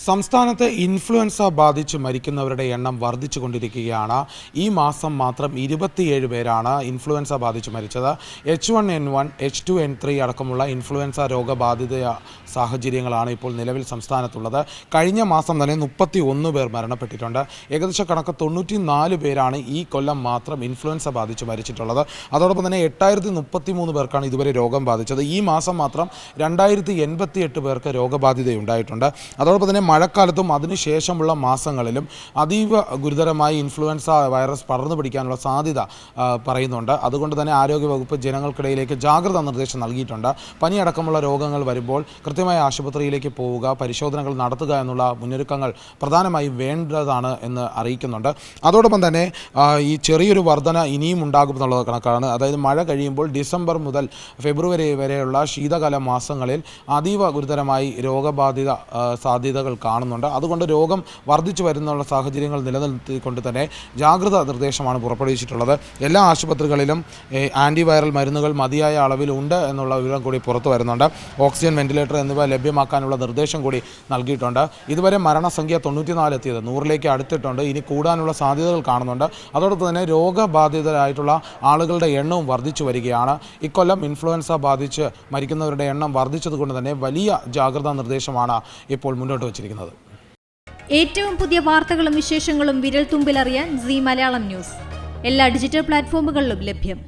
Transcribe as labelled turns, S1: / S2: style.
S1: സംസ്ഥാനത്ത് ഇൻഫ്ലുവൻസ ബാധിച്ച് മരിക്കുന്നവരുടെ എണ്ണം വർദ്ധിച്ചുകൊണ്ടിരിക്കുകയാണ്. ഈ മാസം മാത്രം 27 പേരാണ് ഇൻഫ്ലുവൻസ ബാധിച്ച് മരിച്ചത്. H1N1, H2N3 അടക്കമുള്ള ഇൻഫ്ലുവൻസ രോഗബാധിത സാഹചര്യങ്ങളാണ് ഇപ്പോൾ നിലവിൽ സംസ്ഥാനത്തുള്ളത്. കഴിഞ്ഞ മാസം തന്നെ 31 പേർ മരണപ്പെട്ടിട്ടുണ്ട്. ഏകദേശ കണക്ക് 94 പേരാണ് ഈ കൊല്ലം മാത്രം ഇൻഫ്ലുവൻസ ബാധിച്ച് മരിച്ചിട്ടുള്ളത്. അതോടൊപ്പം തന്നെ 8033 പേർക്കാണ് ഇതുവരെ രോഗം ബാധിച്ചത്. ഈ മാസം മാത്രം 2088 പേർക്ക് രോഗബാധിതയുണ്ടായിട്ടുണ്ട്. അതോടൊപ്പം തന്നെ മഴക്കാലത്തും അതിനുശേഷമുള്ള മാസങ്ങളിലും അതീവ ഗുരുതരമായി ഇൻഫ്ലുവൻസ വൈറസ് പടർന്നു പിടിക്കാനുള്ള സാധ്യത പറയുന്നുണ്ട്. അതുകൊണ്ട് തന്നെ ആരോഗ്യവകുപ്പ് ജനങ്ങൾക്കിടയിലേക്ക് ജാഗ്രതാ നിർദ്ദേശം നൽകിയിട്ടുണ്ട്. പനിയടക്കമുള്ള രോഗങ്ങൾ വരുമ്പോൾ കൃത്യമായ ആശുപത്രിയിലേക്ക് പോവുക, പരിശോധനകൾ നടത്തുക എന്നുള്ള മുന്നൊരുക്കങ്ങൾ പ്രധാനമായും വേണ്ടതാണ് എന്ന് അറിയിക്കുന്നുണ്ട്. അതോടൊപ്പം തന്നെ ഈ ചെറിയൊരു വർധന ഇനിയും ഉണ്ടാകുമെന്നുള്ളത് കണക്കാണ്. അതായത് മഴ കഴിയുമ്പോൾ ഡിസംബർ മുതൽ ഫെബ്രുവരി വരെയുള്ള ശീതകാല മാസങ്ങളിൽ അതീവ ഗുരുതരമായി രോഗബാധിത സാധ്യതകൾ കാണുന്നുണ്ട്. അതുകൊണ്ട് രോഗം വർദ്ധിച്ചു വരുന്നുള്ള സാഹചര്യങ്ങൾ നിലനിർത്തിക്കൊണ്ട് തന്നെ ജാഗ്രതാ നിർദ്ദേശമാണ് പുറപ്പെടുവിച്ചിട്ടുള്ളത്. എല്ലാ ആശുപത്രികളിലും ആൻറ്റിവൈറൽ മരുന്നുകൾ മതിയായ അളവിലുണ്ട് എന്നുള്ള വിവരം കൂടി പുറത്തു വരുന്നുണ്ട്. ഓക്സിജൻ, വെന്റിലേറ്റർ എന്നിവ ലഭ്യമാക്കാനുള്ള നിർദ്ദേശം കൂടി നൽകിയിട്ടുണ്ട്. ഇതുവരെ മരണസംഖ്യ 94 എത്തിയത് 100ലേക്ക് അടുത്തിട്ടുണ്ട്. ഇനി കൂടാനുള്ള സാധ്യതകൾ കാണുന്നുണ്ട്. അതോടൊപ്പം തന്നെ രോഗബാധിതരായിട്ടുള്ള ആളുകളുടെ എണ്ണവും വർദ്ധിച്ചു വരികയാണ്. ഇക്കൊല്ലം ഇൻഫ്ലുവൻസ ബാധിച്ച് മരിക്കുന്നവരുടെ എണ്ണം വർദ്ധിച്ചതുകൊണ്ട് തന്നെ വലിയ ജാഗ്രതാ നിർദ്ദേശമാണ് ഇപ്പോൾ മുന്നോട്ട് വച്ചിരിക്കുന്നത്.
S2: ഏറ്റവും പുതിയ വാർത്തകളും വിശേഷങ്ങളും വിരൽ തുമ്പിലറിയാൻ സീ മലയാളം ന്യൂസ് എല്ലാ ഡിജിറ്റൽ പ്ലാറ്റ്ഫോമുകളിലും ലഭ്യം.